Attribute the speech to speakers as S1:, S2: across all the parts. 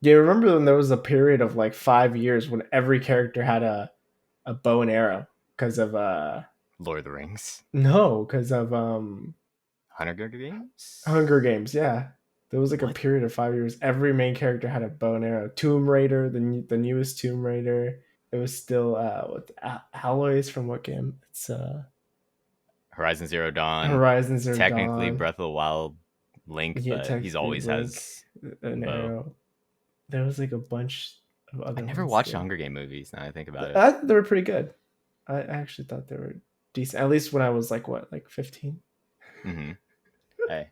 S1: Do you remember when there was a period of like 5 years when every character had a bow and arrow because of
S2: Lord of the Rings,
S1: no, because of
S2: Hunger Games.
S1: Hunger Games, yeah. There was like a
S2: What?
S1: period of 5 years. Every main character had a bow and arrow. Tomb Raider, the newest Tomb Raider. It was still what Alloys from what game? It's
S2: Horizon Zero Dawn.
S1: Horizon Zero
S2: Technically
S1: Dawn.
S2: Breath of the Wild Link,
S1: Yeah,
S2: but he's
S1: technically
S2: always
S1: Link,
S2: has
S1: an
S2: bow.
S1: arrow. There was like a bunch of
S2: I
S1: other
S2: never
S1: ones
S2: watched the
S1: too.
S2: Hunger Game movies. Now I think about it.
S1: They were pretty good. I actually thought they were decent. At least when I was like what, like 15.
S2: Mm-hmm. Hey,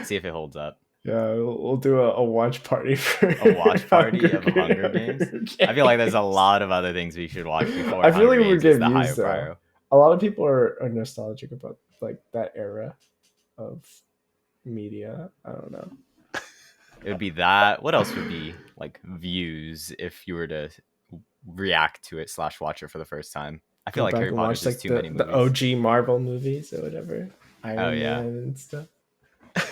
S2: see if it holds up.
S1: Yeah, we'll do a watch party for
S2: A watch party of Hunger Games.
S1: Hunger
S2: I feel like there's a
S1: Games.
S2: lot of other things we should watch before
S1: I feel
S2: Hunger
S1: like we
S2: Games is
S1: get
S2: the
S1: views
S2: higher
S1: though.
S2: prior.
S1: A lot of people are nostalgic about like that era of media. I don't know.
S2: It would be that. What else would be like views if you were to react to it slash watch it for the first time? I feel
S1: Go
S2: like
S1: back
S2: Harry
S1: and
S2: Potter's
S1: watch
S2: just
S1: like
S2: too many
S1: the
S2: movies.
S1: OG Marvel movies or whatever,
S2: Oh
S1: Iron
S2: yeah,
S1: Man and stuff.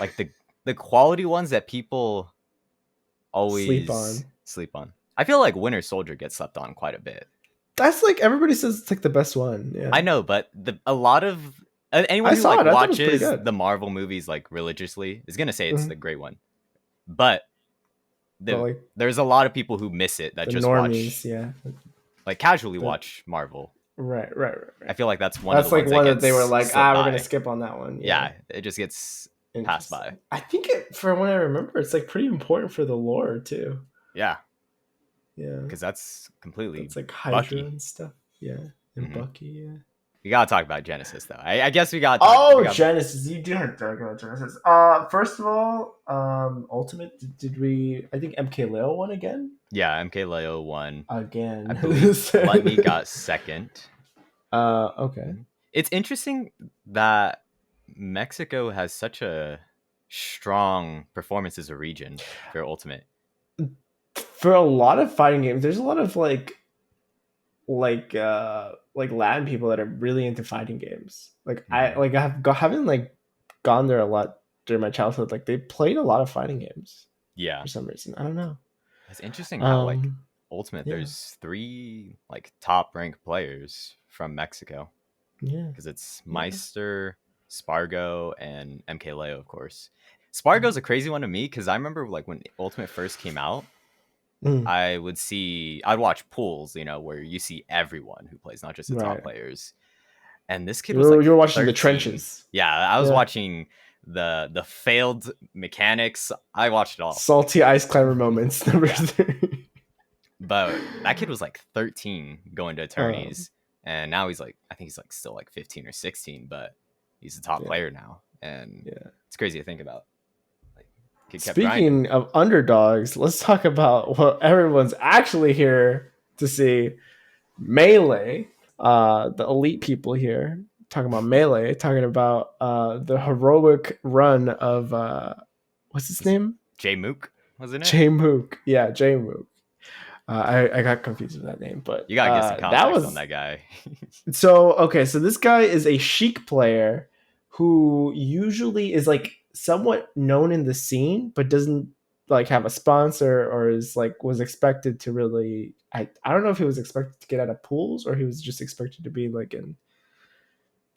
S2: like the quality ones that people
S1: Sleep
S2: always
S1: on.
S2: sleep on. I feel like Winter Soldier gets slept on quite a bit.
S1: That's like everybody says it's like the best one.
S2: I
S1: Yeah,
S2: know, but a lot of anyone
S1: I
S2: who
S1: saw
S2: like
S1: it. I thought it was pretty
S2: watches
S1: good.
S2: the Marvel movies like religiously is gonna say it's the
S1: Mhm.
S2: great one. But
S1: But like
S2: there's a lot of people who miss it that
S1: the
S2: just
S1: normies,
S2: watch
S1: yeah,
S2: like casually
S1: the
S2: watch Marvel. I
S1: right.
S2: feel like that's one of the
S1: That's like
S2: ones that
S1: one that they were
S2: gets
S1: like,
S2: slipped
S1: we're gonna
S2: by.
S1: skip on that one. Yeah,
S2: Yeah, it just gets passed by.
S1: interesting. I think it, from what I remember, it's like pretty important for the lore too.
S2: Yeah,
S1: Yeah,
S2: because that's completely
S1: that's like Hydra
S2: Bucky.
S1: and stuff. Yeah, and
S2: Hmm.
S1: Bucky. Yeah.
S2: We gotta talk about Genesis though. I guess we gotta talk. We
S1: Oh,
S2: got
S1: Genesis! You do have to talk about Genesis. First of all, Ultimate. Did we? I think MK won again.
S2: yeah. MK won. I
S1: Again.
S2: believe Gluttony got second.
S1: Okay.
S2: Mhm. It's interesting that Mexico has such a strong performance as a region for Ultimate.
S1: For a lot of fighting games, there's a lot of like Latin people that are really into fighting games. Like
S2: Mm-hmm.
S1: haven't like gone there a lot during my childhood. Like they played a lot of fighting games
S2: Yeah,
S1: for some reason. I don't know.
S2: it's interesting how like
S1: Um,
S2: Ultimate,
S1: yeah,
S2: there's three like top ranked players from Mexico
S1: yeah,
S2: because it's
S1: yeah.
S2: Meister, Spargo, and MK, of course.
S1: Mm.
S2: Spargo's a crazy one to me because I remember like when Ultimate first came out,
S1: Mm,
S2: I'd watch pools, where you see everyone who plays, not just the top
S1: right.
S2: players. And this kid was
S1: You
S2: like
S1: were watching the
S2: 13.
S1: trenches.
S2: Yeah, I was
S1: Yeah.
S2: watching the failed mechanics. I watched it all.
S1: Salty ice climber moments. Number
S2: Yeah.
S1: three.
S2: But that kid was like 13 going to
S1: um,
S2: attorneys. And now he's like, I think he's like still like 15 or 16, but he's a top
S1: yeah,
S2: player now. And
S1: yeah.
S2: it's crazy to think about. Like, kid kept grinding.
S1: Speaking of underdogs, let's talk about what everyone's actually here to see. Melee, the elite people here, talking about Melee, talking about the heroic run of what's his
S2: Was it
S1: name?
S2: Jay Mook, wasn't it?
S1: J Mook. Yeah, J Mook. I got confused with that name, but
S2: You gotta get some
S1: that
S2: context on
S1: was
S2: that guy.
S1: so okay. So this guy is a Sheik player who usually is like somewhat known in the scene, but doesn't like have a sponsor or is like was expected to really. I don't know if he was expected to get out of pools or he was just expected to be like in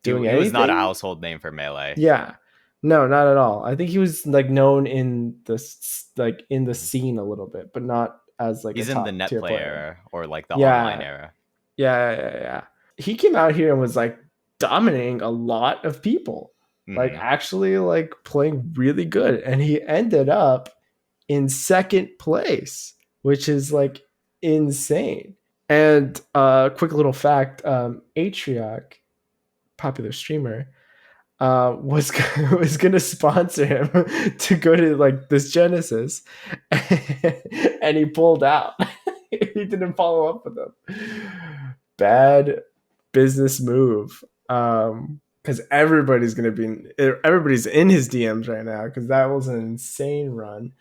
S2: he,
S1: doing
S2: he was not a
S1: anything.
S2: household name for Melee.
S1: Yeah, no, not at all. I think he was like known in the
S2: Mhm.
S1: scene a little bit, but not as like a
S2: He's in the
S1: top
S2: net
S1: tier
S2: play
S1: player.
S2: era or like the online
S1: Yeah,
S2: era.
S1: yeah. He came out here and was like dominating a lot of people, like
S2: Hmm.
S1: actually like playing really good, and he ended up in second place, which is like insane. And quick little fact: Atrioc, popular streamer, was was gonna sponsor him to go to like this Genesis, and he pulled out. He didn't follow up with them. Bad business move. Because everybody's in his DMs right now because that was an insane run.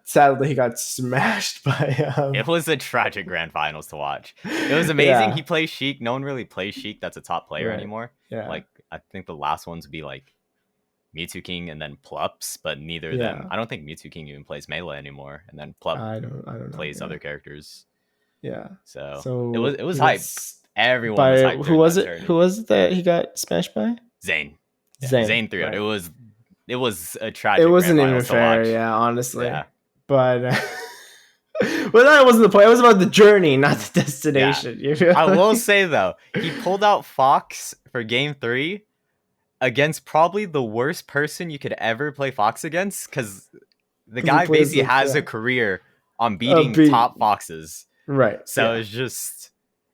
S1: Sadly, he got smashed by
S2: It was a tragic grand finals to watch. It was amazing. He
S1: yeah,
S2: plays Sheik. No one really plays Sheik that's a top player
S1: right,
S2: anymore.
S1: yeah.
S2: Like I think the last ones would be like Mewtwo King and then Plups, but neither of them.
S1: Yeah.
S2: I don't think Mewtwo King even plays melee anymore, and then
S1: I don't know.
S2: plays
S1: Yeah.
S2: other characters.
S1: Yeah.
S2: So
S1: So
S2: it was
S1: he got
S2: hype. Everyone was
S1: by
S2: hyped
S1: who
S2: during
S1: was
S2: that
S1: it? Who
S2: tourney.
S1: was it that he got smashed by?
S2: Zane, yeah,
S1: Zane,
S2: Zane 3 0.
S1: right?
S2: It was a
S1: It
S2: tragic grand
S1: wasn't even
S2: finals to
S1: fair,
S2: watch.
S1: yeah, honestly.
S2: Yeah,
S1: But well, that wasn't the point. It was about the journey, not the
S2: yeah.
S1: destination. You feel
S2: I will
S1: me?
S2: say though, he pulled out Fox for game 3 against probably the worst person you could ever play Fox against, because the
S1: Because he
S2: guy
S1: plays
S2: basically
S1: like
S2: has a career on
S1: a
S2: beating
S1: beat,
S2: top Foxes.
S1: right?
S2: So
S1: Yeah,
S2: it's just,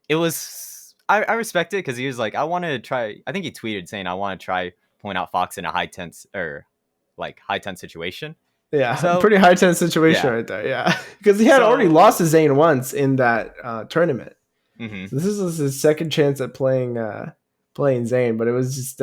S2: it was, I respect it because he was like, I want to try, I think he tweeted saying, I want to try point out Fox in a high tense or like high tense situation.
S1: yeah,
S2: So
S1: pretty high tense situation
S2: yeah,
S1: right there. Yeah, because he had already
S2: so
S1: lost to Zane once in that tournament.
S2: mhm.
S1: So this is his second chance at playing Zane, but it was just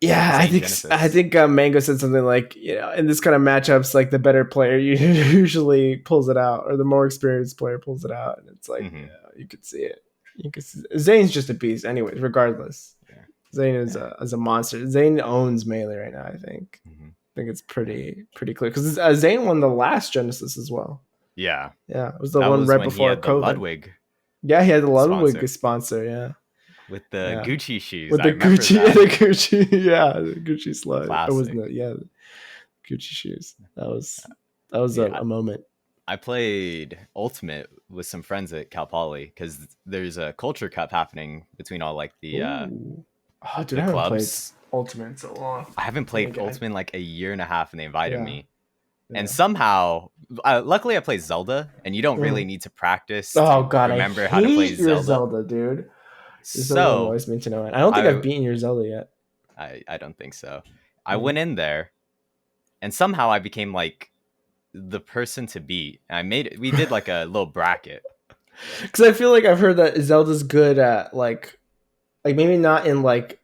S1: yeah,
S2: Zane
S1: I
S2: Genesis.
S1: think Mango said something like, you know, in this kind of matchups, like the better player usually pulls it out, or the more experienced player pulls it out, and it's like
S2: Mhm.
S1: you could see it. You could see Zane's just a beast, anyways. Regardless,
S2: Yeah.
S1: Zane is
S2: Yeah.
S1: a monster. Zane owns melee right now. I think.
S2: Mhm.
S1: I think it's pretty clear because Zane won the last Genesis as well.
S2: Yeah.
S1: Yeah, it was the
S2: That
S1: one
S2: was
S1: right
S2: when he
S1: before
S2: had the
S1: COVID.
S2: Ludwig
S1: Yeah, he had the Ludwig
S2: sponsor
S1: sponsor. Yeah,
S2: with the
S1: yeah,
S2: Gucci shoes.
S1: with
S2: I
S1: the
S2: remember
S1: Gucci,
S2: that.
S1: the Gucci, yeah, the Gucci slide. It wasn't
S2: Classic.
S1: it? Yeah, Gucci shoes. That was
S2: Yeah.
S1: a moment.
S2: I played Ultimate with some friends at Cal Poly because there's a culture cup happening between all like
S1: Ooh, oh, dude,
S2: the
S1: I haven't played
S2: clubs.
S1: Ultimate in so long.
S2: I haven't
S1: And
S2: played
S1: again,
S2: Ultimate in like a year and a half, and they invited
S1: yeah,
S2: me. And
S1: yeah.
S2: somehow, luckily, I play Zelda, and you don't really
S1: Mhm.
S2: need to practice
S1: Oh
S2: to
S1: god, I
S2: remember how to play
S1: hate your
S2: Zelda.
S1: Zelda, dude. Your Zelda
S2: So
S1: annoys me to no end. I don't think I've
S2: I
S1: beaten your Zelda yet.
S2: I don't think so. I
S1: Mm.
S2: went in there, and somehow I became like the person to beat. And I made it. We did like a little bracket.
S1: Because I feel like I've heard that Zelda's good at like maybe not in like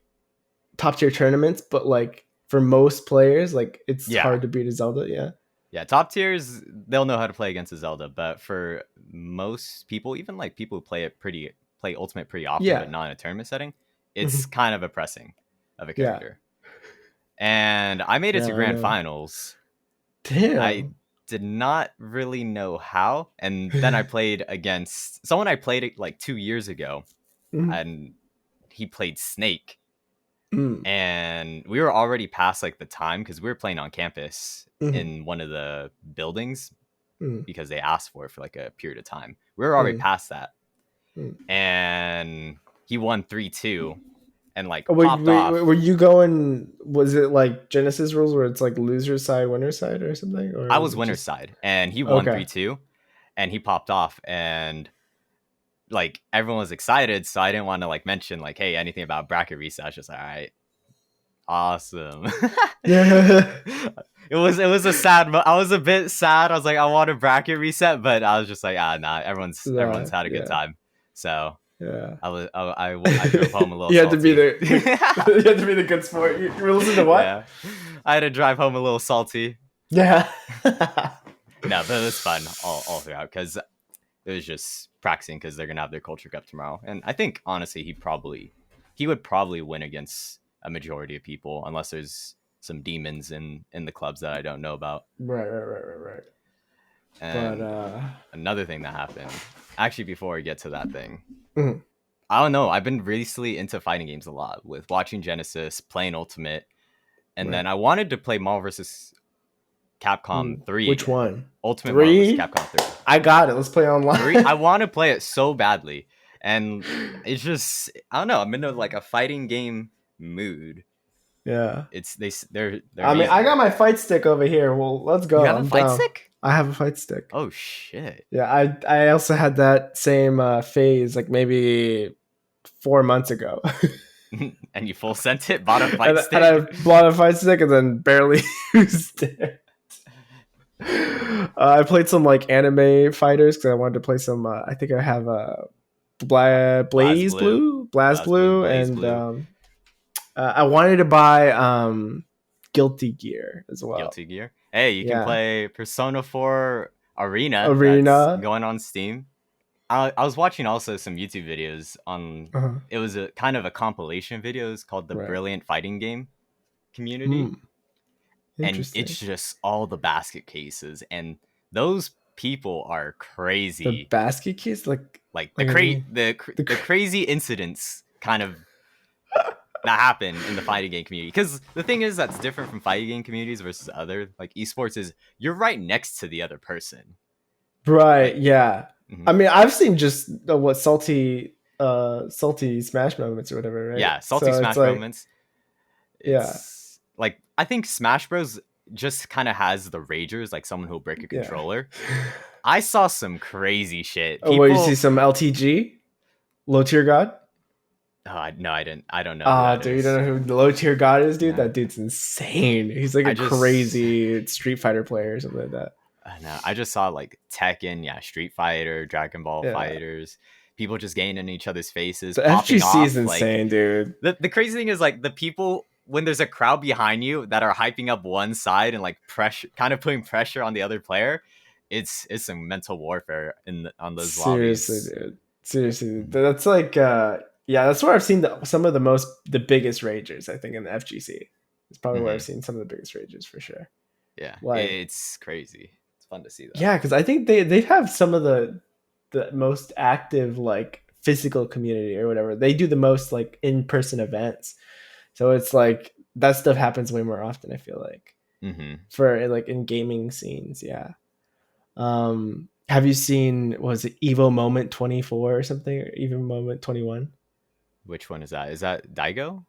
S1: top tier tournaments, but like for most players, like it's
S2: Yeah,
S1: hard to beat a Zelda. Yeah.
S2: yeah. Top tiers, they'll know how to play against a Zelda, but for most people, even like people who play Ultimate pretty often, but
S1: Yeah.
S2: not in a tournament setting, it's
S1: Mhm.
S2: kind of a pressing of a
S1: Yeah.
S2: character. And I made it
S1: Yeah,
S2: to
S1: I
S2: grand
S1: know.
S2: finals. I
S1: Damn.
S2: did not really know how, and then I played against someone I played it like 2 years ago,
S1: Mhm.
S2: and he played Snake,
S1: Mm.
S2: and we were already past like the time because we were playing on campus
S1: Mhm.
S2: in one of the buildings
S1: Mm.
S2: because they asked for it for like a period of time. We were already
S1: Mm.
S2: past that,
S1: Mm.
S2: and he won 3-2 and like
S1: Oh,
S2: popped
S1: were
S2: off.
S1: you going? Was it like Genesis rules where it's like loser side, winner side, or something, or
S2: I
S1: was
S2: was
S1: it
S2: winner's
S1: just
S2: side, and he won
S1: okay?
S2: 3-2, and he popped off, and like everyone was excited, so I didn't want to like mention like, hey, anything about bracket reset. I was just like, all right, awesome.
S1: Yeah.
S2: It was a sad. I was a bit sad. I was like, I want a bracket reset, but I was just like, nah. Everyone's
S1: Nah,
S2: had a good
S1: yeah,
S2: time. So
S1: yeah.
S2: I drove home a little
S1: You had to be
S2: salty.
S1: you had to be the good sport. You were listening to what?
S2: Yeah, I had to drive home a little salty.
S1: Yeah.
S2: No, but it was fun all throughout because it was just practicing because they're gonna have their culture cup tomorrow, and I think honestly he would probably win against a majority of people unless there's some demons in the clubs that I don't know about.
S1: Right. But
S2: And another thing that happened, actually, before we get to that thing,
S1: mhm,
S2: I don't know. I've been recently into fighting games a lot with watching Genesis, playing Ultimate, and
S1: right.
S2: then I wanted to play Marvel vs. Capcom 3
S1: Which
S2: again.
S1: one?
S2: Ultimate Marvel vs.
S1: 3?
S2: Capcom 3.
S1: I got it. Let's play
S2: Three,
S1: online.
S2: I want to play it so badly, and it's just I don't know. I'm in like a fighting game mood.
S1: Yeah.
S2: It's they're
S1: I mean, I
S2: amazing.
S1: got my fight stick over here. Well, let's
S2: You
S1: go.
S2: have a
S1: I'm
S2: fight
S1: down.
S2: stick?
S1: I have a fight stick.
S2: Oh shit!
S1: Yeah, I also had that same phase like maybe 4 months ago,
S2: And you full sent it, bought a fight
S1: and I
S2: stick.
S1: bought a fight stick and then barely used it. I played some like anime fighters because I wanted to play some. I think I have a
S2: Blaz
S1: Blaze
S2: Blue,
S1: Blue, Blast
S2: Blaz Blue,
S1: Blue,
S2: Blaze
S1: and
S2: Blue,
S1: I wanted to buy Guilty Gear as well.
S2: Guilty Gear. Hey, you can
S1: Yeah,
S2: play Persona 4 Arena. That's
S1: Arena.
S2: going on Steam. I was watching also some YouTube videos on.
S1: Uh-huh.
S2: It was a kind of a compilation videos called the
S1: Right.
S2: Brilliant Fighting Game. community,
S1: Hmm.
S2: and
S1: Interesting.
S2: it's just all the basket cases, and those people are
S1: The
S2: crazy.
S1: basket case,
S2: Like
S1: like what do you mean?
S2: the crazy incidents kind of that happen in the fighting game community. Because the thing is that's different from fighting game communities versus other like esports is you're right next to the other person.
S1: Right.
S2: Like,
S1: Yeah. I
S2: mhm.
S1: mean, I've seen just what salty smash moments or whatever, right?
S2: Yeah, salty
S1: So it's
S2: Smash
S1: like,
S2: moments.
S1: yeah,
S2: It's like I think Smash Bros just kind of has the ragers, like someone who'll break a
S1: yeah.
S2: controller. I saw some crazy shit.
S1: Oh, well, you see
S2: People,
S1: some LTG, low tier god.
S2: no, I didn't. I don't know who
S1: Ah,
S2: that
S1: dude, you
S2: is.
S1: don't know who the low tier god is, dude?
S2: No,
S1: That dude's insane. He's like a
S2: I just,
S1: crazy Street Fighter player or something like that.
S2: no, I just saw like Tekken, yeah, Street Fighter, Dragon Ball
S1: Yeah.
S2: fighters. People just getting in each other's faces,
S1: The
S2: popping
S1: FGC is
S2: off. Like
S1: insane, dude.
S2: the crazy thing is like the people when there's a crowd behind you that are hyping up one side and like pressure, kind of putting pressure on the other player. It's some mental warfare on those
S1: Seriously,
S2: lobbies.
S1: dude. Seriously,
S2: Mhm.
S1: that's like, yeah, that's where I've seen some of the biggest ragers. I think in the FGC, it's probably where I've
S2: Mhm.
S1: seen some of the biggest ragers for sure.
S2: Yeah,
S1: Like,
S2: it's crazy. It's fun to see though.
S1: yeah, because I think they have some of the most active like physical community or whatever. They do the most like in person events, so it's like that stuff happens way more often. I feel like
S2: Hmm.
S1: for like in gaming scenes, yeah. Have you seen was it Evo Moment 24 or something or Evo Moment 21?
S2: Which one is that? Is that Daigo?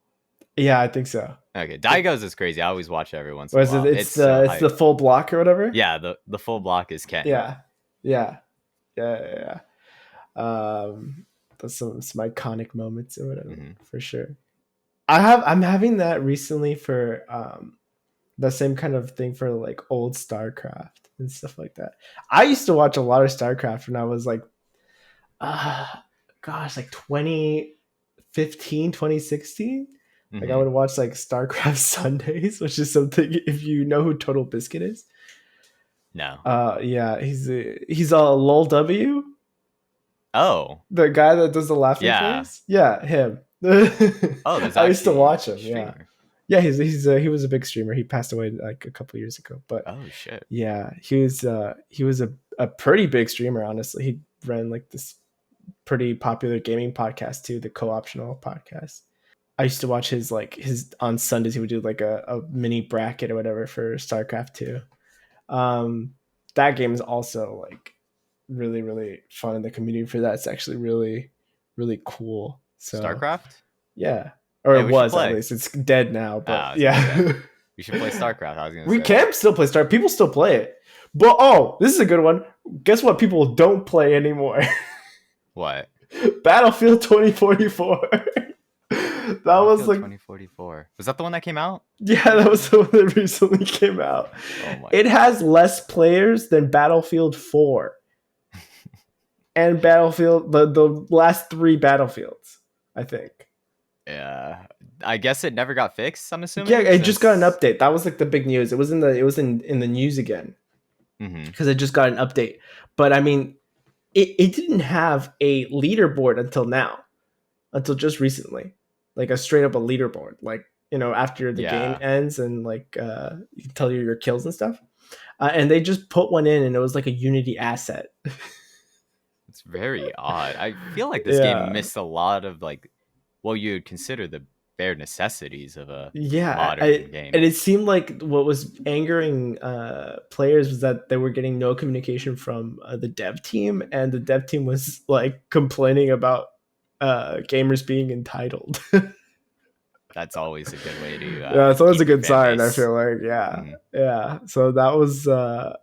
S1: Yeah, I think so.
S2: Okay,
S1: It,
S2: Daigo's is crazy. I always watch it every once in a
S1: was it?
S2: while. It's so
S1: It's the
S2: hype.
S1: full block or whatever.
S2: Yeah, the full block is Ken.
S1: Yeah, yeah, yeah, yeah. That's some iconic moments or whatever
S2: Hmm.
S1: for sure. I'm having that recently for the same kind of thing for like old Starcraft and stuff like that. I used to watch a lot of Starcraft when I was like, uh, gosh, like 2015, 2016. Like I
S2: Hmm.
S1: would watch like StarCraft Sundays, which is something if you know who Total Biscuit is.
S2: No.
S1: Yeah, he's a lol w,
S2: Oh,
S1: the guy that does the laughing
S2: yeah.
S1: face. Yeah, him.
S2: Oh, there's
S1: I used to
S2: actually
S1: watch
S2: a
S1: him. Yeah,
S2: streamer.
S1: yeah. He was a big streamer. He passed away like a couple years ago, but
S2: Oh shit.
S1: yeah, he was a pretty big streamer. Honestly, he ran like this pretty popular gaming podcast too, the Co-optional podcast. I used to watch his on Sundays. He would do like a mini bracket or whatever for StarCraft 2. Um, that game is also like really fun, and the community for that's actually really cool. So
S2: StarCraft?
S1: yeah, or
S2: Hey,
S1: it
S2: we should
S1: was at
S2: play.
S1: least. It's dead now, but
S2: I was gonna say
S1: yeah.
S2: we should play StarCraft. I was gonna
S1: We
S2: say.
S1: can still play Star. People still play it, but oh, this is a good one. Guess what? People don't play anymore.
S2: What?
S1: Battlefield 2044. That was
S2: Battlefield
S1: like,
S2: 2044. Was that the one that came out?
S1: yeah, that was the one that recently came out.
S2: Oh my
S1: It
S2: god.
S1: has less players than Battlefield 4 and Battlefield the last three Battlefields, I think.
S2: Yeah. I guess it never got fixed, I'm
S1: Yeah,
S2: assuming,
S1: it just got an
S2: since
S1: update. That was like the big news. It was in the news again
S2: hmm.
S1: because it just got an update. But I mean, it didn't have a leaderboard until now, until just recently, like a straight up a leaderboard. Like after the game
S2: Yeah.
S1: ends and like you can tell you your kills and stuff. And they just put one in, and it was like a Unity asset.
S2: It's very odd. I feel like this game
S1: Yeah,
S2: missed a lot of like what you'd consider the bare necessities of a
S1: yeah.
S2: modern
S1: And
S2: game.
S1: it seemed like what was angering players was that they were getting no communication from the dev team, and the dev team was like complaining about gamers being entitled.
S2: That's always a good way to
S1: Yeah, it's always a
S2: keep your
S1: good
S2: fan
S1: sign. I
S2: base.
S1: feel like, yeah,
S2: Hmm.
S1: yeah. So that was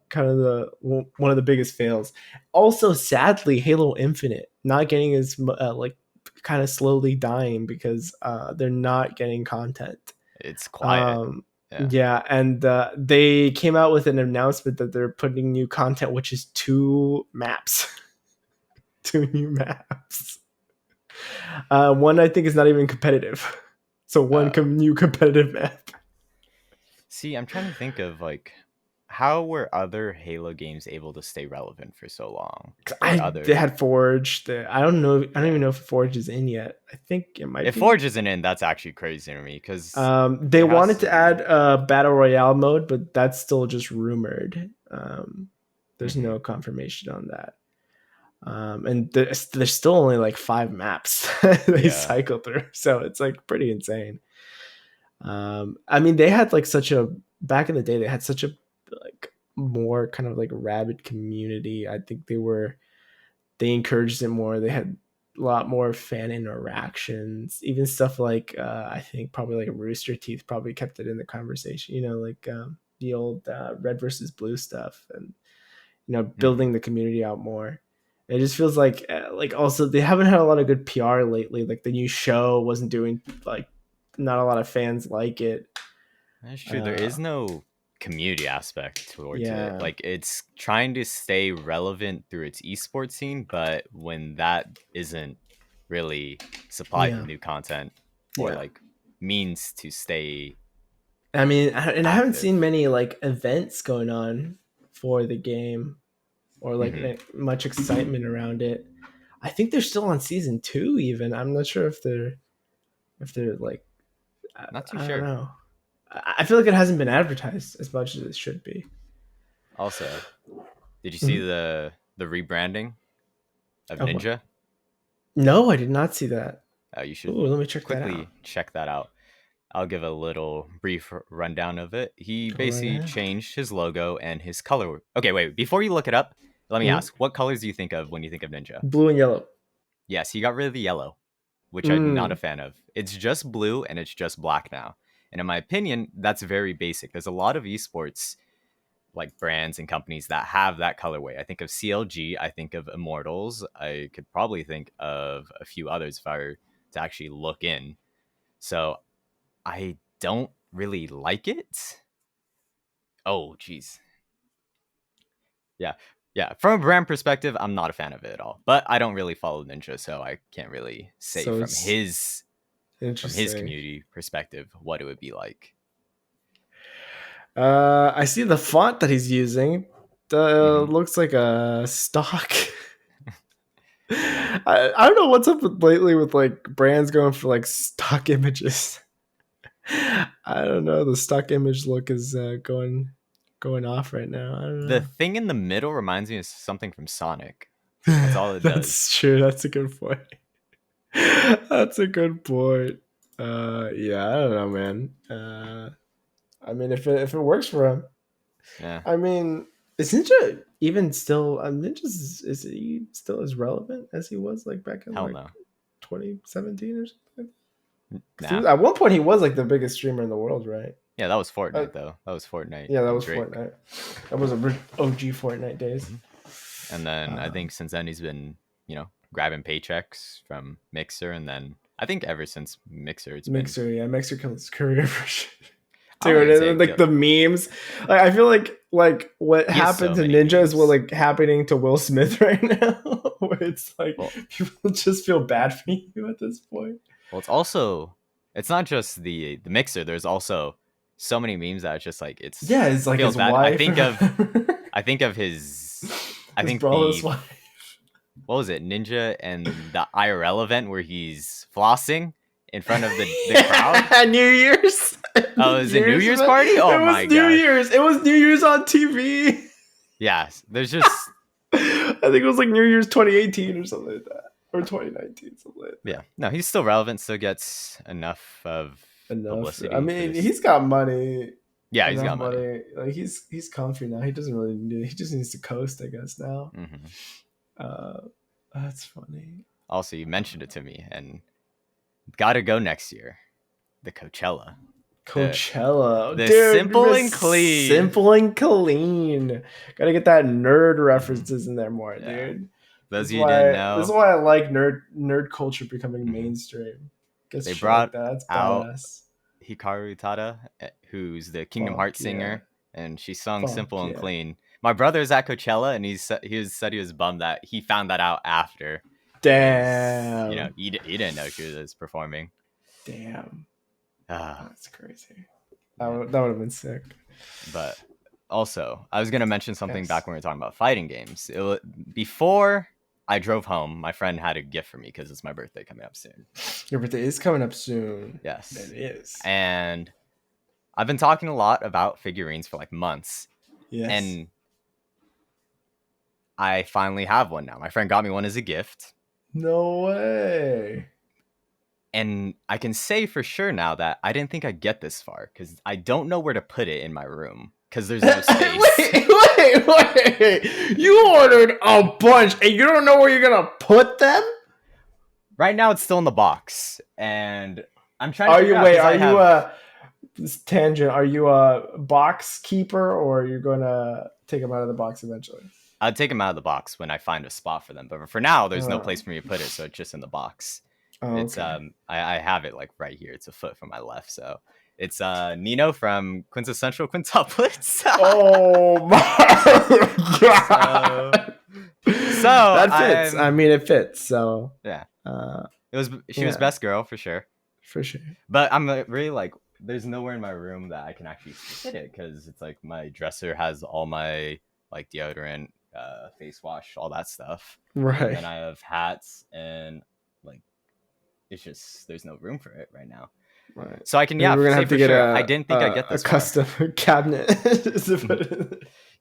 S1: kind of one of the biggest fails. Also, sadly, Halo Infinite not getting as like kind of slowly dying because they're not getting content.
S2: It's quiet.
S1: Um,
S2: Yeah.
S1: yeah, and they came out with an announcement that they're putting new content, which is two maps, two new maps. One I think is not even competitive. So one
S2: Uh,
S1: new competitive map.
S2: See, I'm trying to think of like how were other Halo games able to stay relevant for so long? Or
S1: They
S2: other,
S1: had Forge. I don't know. I don't
S2: yeah.
S1: even know if Forge is in yet. I think it might
S2: If
S1: be.
S2: Forge isn't in, that's actually crazy to me because
S1: They
S2: it has
S1: wanted
S2: to
S1: to add
S2: be.
S1: a battle royale mode, but that's still just rumored. There's
S2: Hmm.
S1: no confirmation on that. And there's still only like 5 maps they
S2: Yeah.
S1: cycle through, so it's like pretty insane. I mean, they had like such a back in the day. They had such a like more kind of like rabid community. I think they encouraged it more. They had a lot more fan interactions. Even stuff like I think probably like Rooster Teeth probably kept it in the conversation. Like the old red versus blue stuff, and building
S2: Hmm.
S1: the community out more. It just feels like also they haven't had a lot of good PR lately. Like the new show wasn't doing like not a lot of fans like it.
S2: That's true. There
S1: Uh,
S2: is no community aspect towards it.
S1: yeah,
S2: Like it's trying to stay relevant through its esports scene, but when that isn't really supplied with
S1: yeah,
S2: new content or
S1: yeah.
S2: like means to stay
S1: I mean, and I haven't
S2: active.
S1: seen many like events going on for the game or like
S2: Hmm.
S1: much excitement around it. I think they're still on season 2. Even I'm not sure if they're like
S2: Not too
S1: I don't
S2: sure.
S1: know. I feel like it hasn't been advertised as much as it should be.
S2: Also, did you see
S1: Mhm.
S2: the rebranding of
S1: Oh, what?
S2: Ninja?
S1: No, I did not see that.
S2: You should
S1: Ooh, let me check that out.
S2: quickly check that out. I'll give a little brief rundown of it. He
S1: All right.
S2: basically changed his logo and his color. Okay, wait. Before you look it up, let me
S1: Mhm.
S2: ask: what colors do you think of when you think of Ninja?
S1: Blue and yellow.
S2: Yes, he got rid of the yellow, which I'm not a
S1: Mm,
S2: fan of. It's just blue and it's just black now. And in my opinion, that's very basic. There's a lot of esports like brands and companies that have that colorway. I think of CLG, I think of Immortals, I could probably think of a few others if I were to actually look in. So I don't really like it. Oh, geez. Yeah. Yeah. From a brand perspective, I'm not a fan of it at all. But I don't really follow Ninja, so I can't really say
S1: so it's
S2: from his
S1: interesting.
S2: community perspective what it would be like.
S1: I see the font that he's using.
S2: Hmm.
S1: Looks like a stock.
S2: Hey man.
S1: I don't know what's up with lately with like brands going for like stock images. I don't know. The stock image look is going off right now. I don't
S2: The
S1: know.
S2: thing in the middle reminds me of something from Sonic. That's all it does.
S1: That's true. That's a good point. That's a good point. Yeah, I don't know, man. I mean, if it works for him,
S2: Yeah.
S1: I mean, is Ninja even still? Ninja's is he still as relevant as he was like back in
S2: Hell
S1: like
S2: no.
S1: 2017 or something? Because
S2: Nah.
S1: at one point he was like the biggest streamer in the world, right?
S2: Yeah, that was
S1: Uh,
S2: Fortnite though. That was Fortnite
S1: yeah, that
S2: and
S1: was
S2: Drake.
S1: Fortnite. That was OG Fortnite days.
S2: Hmm. And then I
S1: Um,
S2: think since then he's been, grabbing paychecks from Mixer, and then I think ever since Mixer it's been.
S1: Mixer, yeah, Mixer killed his career for sure.
S2: I don't
S1: Dude,
S2: even
S1: and
S2: say
S1: then,
S2: it
S1: like
S2: killed.
S1: the memes, like I feel like what
S2: He has
S1: happened
S2: so
S1: to
S2: many
S1: Ninja is what
S2: memes.
S1: like happening to Will Smith right now, where it's like
S2: Well,
S1: people just feel bad for you at this point.
S2: well, it's not just the Mixer. There's also so many memes that it's just like
S1: Yeah, it's
S2: I
S1: like
S2: feel
S1: his
S2: bad.
S1: wife or
S2: I think of his I
S1: his
S2: think
S1: brother's
S2: the
S1: wife.
S2: what was it, Ninja and the IRL event where he's flossing in front of the crowd.
S1: New Year's,
S2: Oh,
S1: New
S2: is it New
S1: Year's
S2: Year's
S1: event.
S2: party? Oh
S1: It
S2: my
S1: was New
S2: gosh.
S1: Year's. It was New Year's on TV.
S2: Yes. There's just
S1: I think it was like New Year's 2018 or something like that, or 2019, something like
S2: yeah.
S1: that.
S2: No, he's still relevant, still gets enough of
S1: Enough. I
S2: publicity for
S1: mean,
S2: this.
S1: he's got money,
S2: Yeah, he's
S1: enough
S2: got money.
S1: money. Like he's comfy now. He doesn't really need. He just needs to coast, I guess. Now,
S2: Hmm.
S1: uh, that's funny.
S2: Also, you mentioned it to me and gotta go next year. The Coachella. The
S1: Coachella,
S2: the
S1: dude,
S2: simple and clean.
S1: simple and clean. Gotta get that nerd
S2: Hmm.
S1: references in there more,
S2: Yeah.
S1: dude.
S2: Those of you who didn't
S1: This is
S2: know,
S1: why I like nerd culture becoming
S2: hmm
S1: mainstream. Gets
S2: they
S1: shit like
S2: brought
S1: that. That's
S2: out
S1: badass.
S2: Hikaru Utada, who's the Kingdom
S1: Fuck
S2: Hearts
S1: yeah.
S2: singer, and she sung
S1: Fuck
S2: "Simple and
S1: yeah.
S2: Clean." My brother's at Coachella, and said he was bummed that he found that out after, because
S1: Damn.
S2: he didn't know she was performing.
S1: Damn.
S2: Uh,
S1: That's crazy.
S2: yeah,
S1: That would have been sick.
S2: but also, I was gonna mention something
S1: Yes.
S2: back when we were talking about fighting games. Before I drove home, my friend had a gift for me because it's my birthday coming up soon.
S1: Your birthday is coming up soon.
S2: Yes,
S1: It is.
S2: and I've been talking a lot about figurines for like months,
S1: Yes.
S2: and I finally have one now. My friend got me one as a gift.
S1: No way.
S2: And I can say for sure now that I didn't think I'd get this far because I don't know where to put it in my room because there's no space.
S1: wait. You ordered a bunch and you don't know where you're going to put them?
S2: Right now, it's still in the box. And I'm trying to figure out.
S1: This tangent, are you a box keeper or are you going to take them out of the box eventually?
S2: I'll take them out of the box when I find a spot for them. But for now, there's no
S1: Oh.
S2: place for me to put it. So it's just in the box.
S1: Oh,
S2: It's
S1: okay.
S2: I have it like right here. It's a foot from my left. So it's Nino from Quintessential Quintuplets.
S1: Oh my god.
S2: So
S1: that fits. I mean, it fits. So
S2: yeah,
S1: uh,
S2: she was best girl for sure.
S1: For sure.
S2: But I'm really like, there's nowhere in my room that I can actually fit it because it's like my dresser has all my like deodorant, face wash, all that stuff.
S1: Right.
S2: And then I have hats and like, it's just there's no room for it right now.
S1: Right.
S2: So I can
S1: we're gonna have to get
S2: I didn't think I'd get this
S1: a custom cabinet.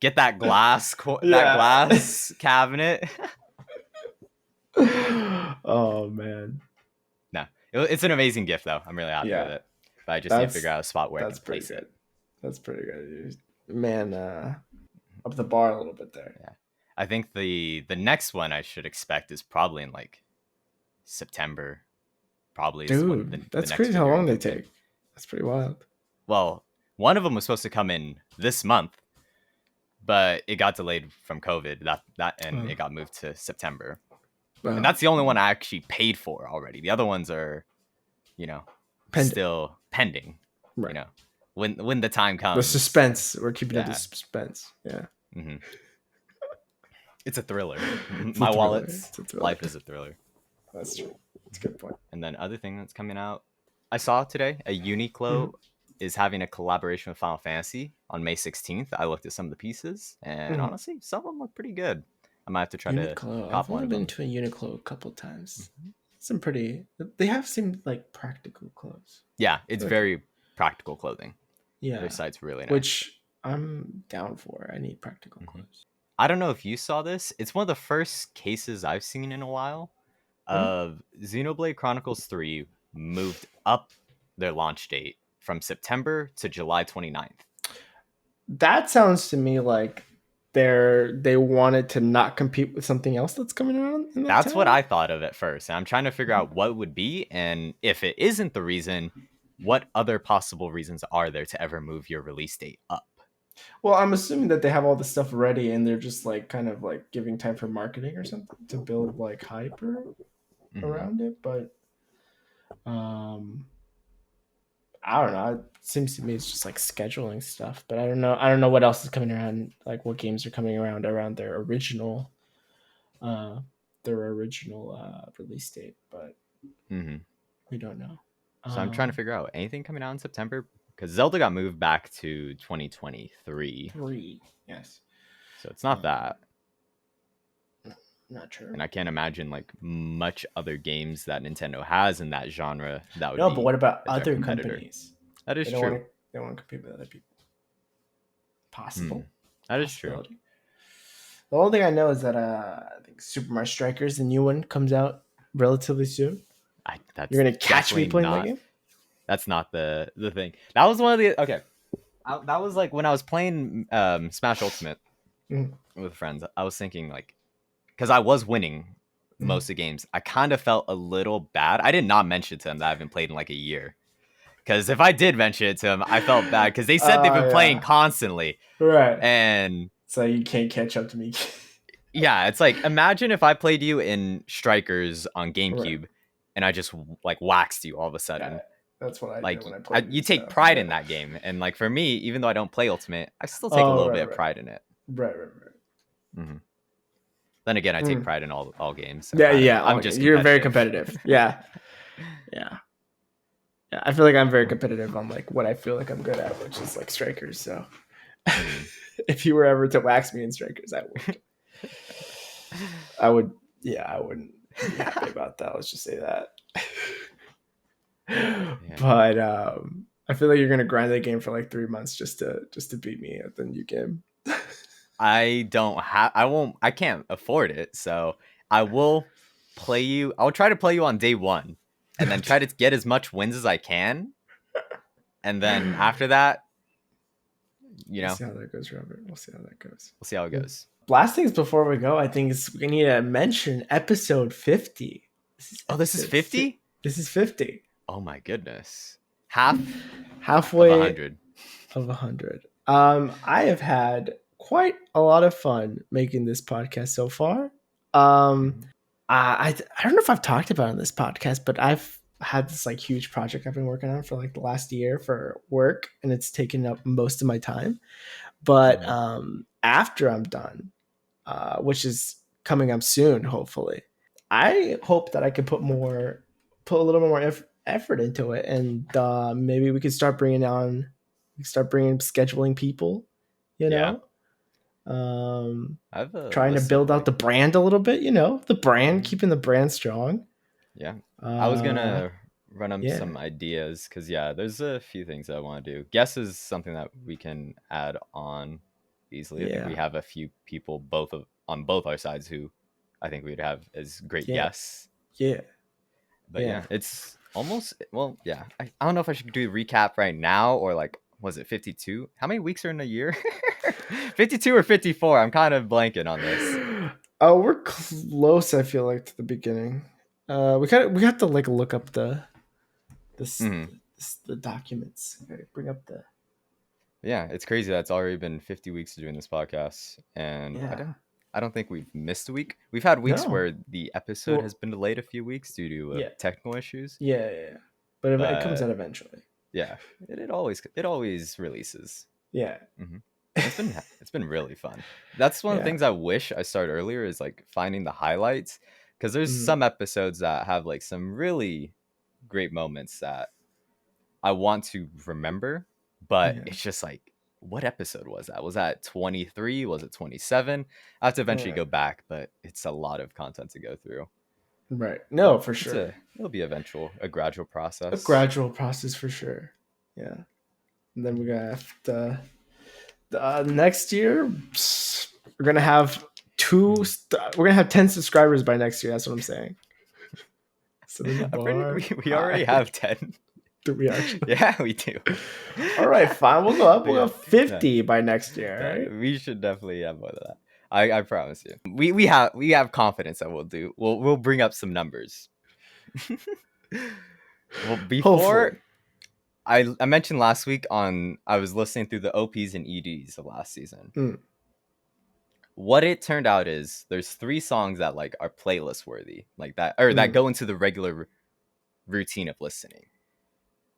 S2: Get that glass that glass cabinet.
S1: Oh man.
S2: No, it's an amazing gift though. I'm really happy with it. But I just need to figure out a spot where I can place it.
S1: That's pretty good. Man, up the bar a little bit there.
S2: Yeah. I think the next one I should expect is probably in like September. Probably.
S1: Dude, that's crazy how long they take. That's pretty wild.
S2: Well, one of them was supposed to come in this month, but it got delayed from COVID. It got moved to September. Wow. And that's the only one I actually paid for already. The other ones are, still pending. Right. You know, when the time comes.
S1: The suspense. We're keeping it in suspense. Yeah.
S2: Mm-hmm. It's a thriller. My wallet's life is a thriller.
S1: That's true. That's a good point.
S2: And then other thing that's coming out, I saw today, a Uniqlo is having a collaboration with Final Fantasy on May 16th. I looked at some of the pieces, and honestly, some of them look pretty good. I might have to try
S1: Uniqlo. I've only been to a Uniqlo a couple times. Some pretty. They have seemed like practical clothes.
S2: Yeah, it's very practical clothing.
S1: Yeah,
S2: their site's really nice.
S1: Which I'm down for. I need practical clothes.
S2: I don't know if you saw this. It's one of the first cases I've seen in a while of Xenoblade Chronicles 3 moved up their launch date from September to July 29th.
S1: That sounds to me like they wanted to not compete with something else that's coming around.
S2: That's what I thought of at first. And I'm trying to figure out what would be, and if it isn't the reason, what other possible reasons are there to ever move your release date up?
S1: Well, I'm assuming that they have all the stuff ready and they're just like kind of like giving time for marketing or something to build like hype around it. But I don't know. It seems to me it's just like scheduling stuff. But I don't know. I don't know what else is coming around. Like what games are coming around their original release date. But we don't know.
S2: So I'm trying to figure out anything coming out in September. Because Zelda got moved back to 2023.
S1: Yes.
S2: So it's not that.
S1: Not true.
S2: And I can't imagine like much other games that Nintendo has in that genre that would
S1: but what about other companies?
S2: That is true.
S1: They want to compete with other people. Possible.
S2: That is true.
S1: The only thing I know is that I think Super Mario Strikers, the new one, comes out relatively soon. You're gonna catch me playing that game?
S2: That's not the thing. That was one of the that was like when I was playing Smash Ultimate with friends. I was thinking like, because I was winning most of the games, I kind of felt a little bad. I did not mention to them that I haven't played in like a year, because if I did mention it to them, I felt bad because they said they've been playing constantly,
S1: right?
S2: And
S1: so you can't catch up to me.
S2: Yeah, it's like, imagine if I played you in Strikers on GameCube and I just like waxed you all of a sudden.
S1: That's what I
S2: like.
S1: Did when I played
S2: You take pride in that game, and like for me, even though I don't play Ultimate, I still take a little bit of pride in it.
S1: Right.
S2: Then again, I take pride in all games. So
S1: I'm just. You're very competitive. Yeah. I feel like I'm very competitive on like what I feel like I'm good at, which is like Strikers. So
S2: Mhm.
S1: If you were ever to wax me in Strikers, I would. Yeah, I wouldn't be happy about that. Let's just say that.
S2: Yeah.
S1: But I feel like you're gonna grind that game for like 3 months just to beat me at the new game.
S2: I don't have. I won't. I can't afford it. So I will play you. I'll try to play you on day one, and then try to get as much wins as I can. And then after that,
S1: We'll see how that goes, Robert. We'll see how that goes.
S2: we'll see how it goes.
S1: Last things before we go, I think we need to mention episode 50.
S2: This is 50.
S1: This is 50.
S2: Oh my goodness! Half
S1: Halfway
S2: of 100.
S1: of 100. I have had quite a lot of fun making this podcast so far. I don't know if I've talked about it on this podcast, but I've had this like huge project I've been working on for like the last year for work, and it's taken up most of my time. But after I'm done, which is coming up soon, hopefully, I hope that I can put a little more effort into it, and maybe we can start bringing scheduling people, you know. Trying to build out the brand a little bit, the brand, keeping the brand strong.
S2: Yeah. I was gonna run up some ideas because there's a few things I want to do. Guess is something that we can add on easily. I think we have a few people on both our sides who I think we'd have as great guests. But it's almost I don't know if I should do a recap right now or like, was it 52? How many weeks are in a year? 52 or 54? I'm kind of blanking on this.
S1: Oh, we're close, I feel like, to the beginning. We have to like look up the documents. Okay, bring up the.
S2: Yeah, it's crazy that it's already been 50 weeks of doing this podcast, and I don't think we've missed a week. We've had weeks where the episode has been delayed a few weeks due to technical issues.
S1: Yeah. But it comes out eventually.
S2: Yeah, it always releases.
S1: Yeah.
S2: Mm-hmm. It's been really fun. That's one of the things I wish I started earlier is like finding the highlights, because there's some episodes that have like some really great moments that I want to remember, but it's just like, what episode was that? Was that 23? Was it 27? I have to eventually go back, but it's a lot of content to go through.
S1: Right. No, for sure.
S2: It'll be a gradual process.
S1: A gradual process for sure. Yeah. And then we got next year, we're gonna have we're gonna have 10 subscribers by next year. That's what I'm saying. So
S2: we already have 10.
S1: Do we actually?
S2: Yeah, we do.
S1: All right, fine. We'll go up. We'll go 50 by next year. Right?
S2: We should definitely have more than that. I promise you. We have confidence that we'll bring up some numbers. Well, before I mentioned last week I was listening through the OPs and EDs of last season. What it turned out is there's 3 songs that like are playlist worthy, like that, or that go into the regular routine of listening.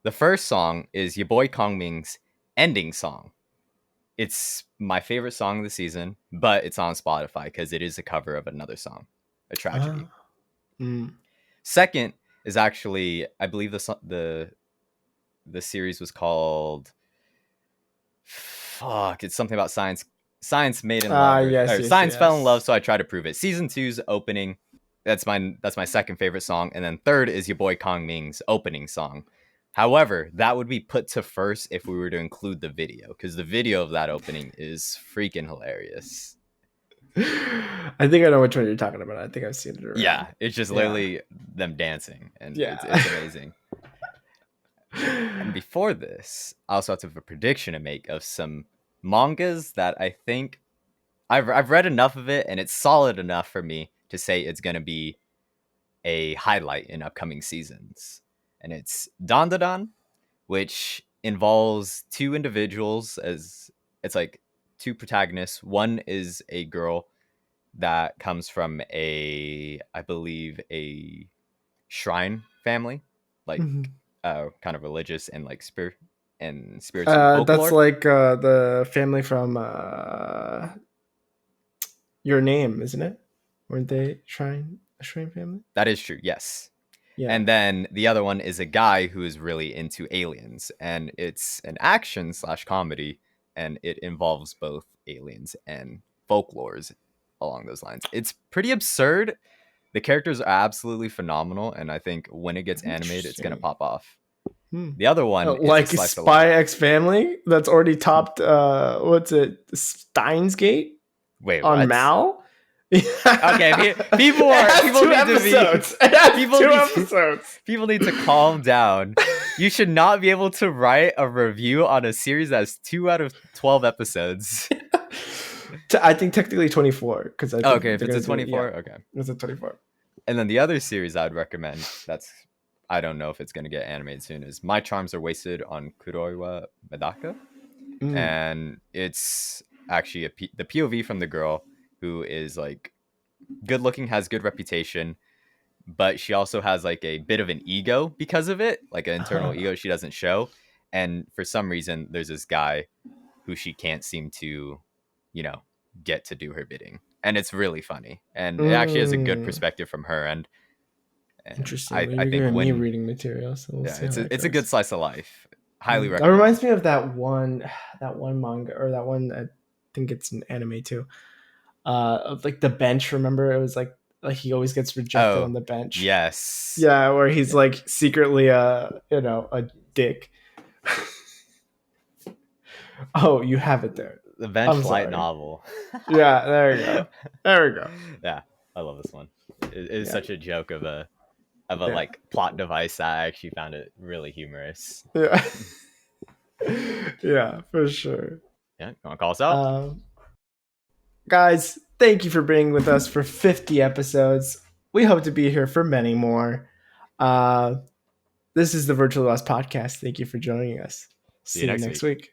S2: The first song is your boy Kongming's ending song. It's my favorite song of the season, but it's on Spotify because it is a cover of another song, A Tragedy. Second is actually, I believe the series was called, it's something about science made in love. Science fell in love, so I tried to prove it. Season 2's opening. That's my second favorite song, and then third is your boy Kongming's opening song. However, that would be put to first if we were to include the video, because the video of that opening is freaking hilarious.
S1: I think I know which one you're talking about. I think I've seen it already.
S2: Yeah, it's just literally them dancing, and it's amazing. And before this, I also have a prediction to make of some mangas that I think I've read enough of it, and it's solid enough for me to say it's going to be a highlight in upcoming seasons. And it's Dandadan, which involves 2 individuals, as it's like 2 protagonists. One is a girl that comes from I believe a shrine family, like kind of religious and like spiritual folklore.
S1: That's like the family from Your Name, isn't it? Weren't they a shrine family?
S2: That is true, yes. Yeah. And then the other one is a guy who is really into aliens, and it's an action/comedy and it involves both aliens and folklores along those lines. It's pretty absurd. The characters are absolutely phenomenal, and I think when it gets animated, it's gonna
S1: Interesting.
S2: pop off.
S1: Hmm.
S2: The other one is a
S1: Like
S2: slice of
S1: Spy
S2: life.
S1: X Family that's already topped what's it, Steins Gate
S2: Wait,
S1: on
S2: what?
S1: Mal.
S2: Okay, people
S1: Two
S2: need to be
S1: episodes. It has
S2: people
S1: two
S2: need
S1: episodes.
S2: people need to calm down. You should not be able to write a review on a series that's 2 out of 12 episodes.
S1: I think technically 24 because I think
S2: Okay, if
S1: they're
S2: it's a
S1: gonna do
S2: 24, okay.
S1: it's a 24.
S2: And then the other series I'd recommend that's I don't know if it's going to get animated soon is My Charms Are Wasted on Kuroiwa Medaka.
S1: Mm.
S2: And it's actually the POV from the girl who is like good looking, has good reputation, but she also has like a bit of an ego because of it, like an internal ego she doesn't show. And for some reason, there's this guy who she can't seem to, get to do her bidding. And it's really funny. And it actually has a good
S1: Mm.
S2: perspective from her. And
S1: Interesting.
S2: I,
S1: Well,
S2: I
S1: you're
S2: think
S1: giving me
S2: when,
S1: reading material, so we'll
S2: yeah,
S1: see how that
S2: it's a good
S1: goes.
S2: slice of life. Highly
S1: That
S2: recommend.
S1: reminds me of that one manga, or that one, I think it's an anime too. Of like the bench. Remember, it was like he always gets rejected on
S2: Oh,
S1: the bench.
S2: yes.
S1: Yeah, where he's
S2: Yeah.
S1: like secretly a dick. Oh, you have it there.
S2: The bench
S1: I'm
S2: light
S1: sorry.
S2: novel.
S1: Yeah, there we go. There we go.
S2: Yeah, I love this one. It is
S1: Yeah.
S2: such a joke of a
S1: Yeah.
S2: like plot device that I actually found it really humorous.
S1: Yeah. Yeah, for sure.
S2: Yeah, you want to call us out?
S1: Guys, thank you for being with us for 50 episodes. We hope to be here for many more. This is the Virtually Lost podcast. Thank you for joining us.
S2: See you
S1: See you
S2: next
S1: next
S2: week.
S1: week.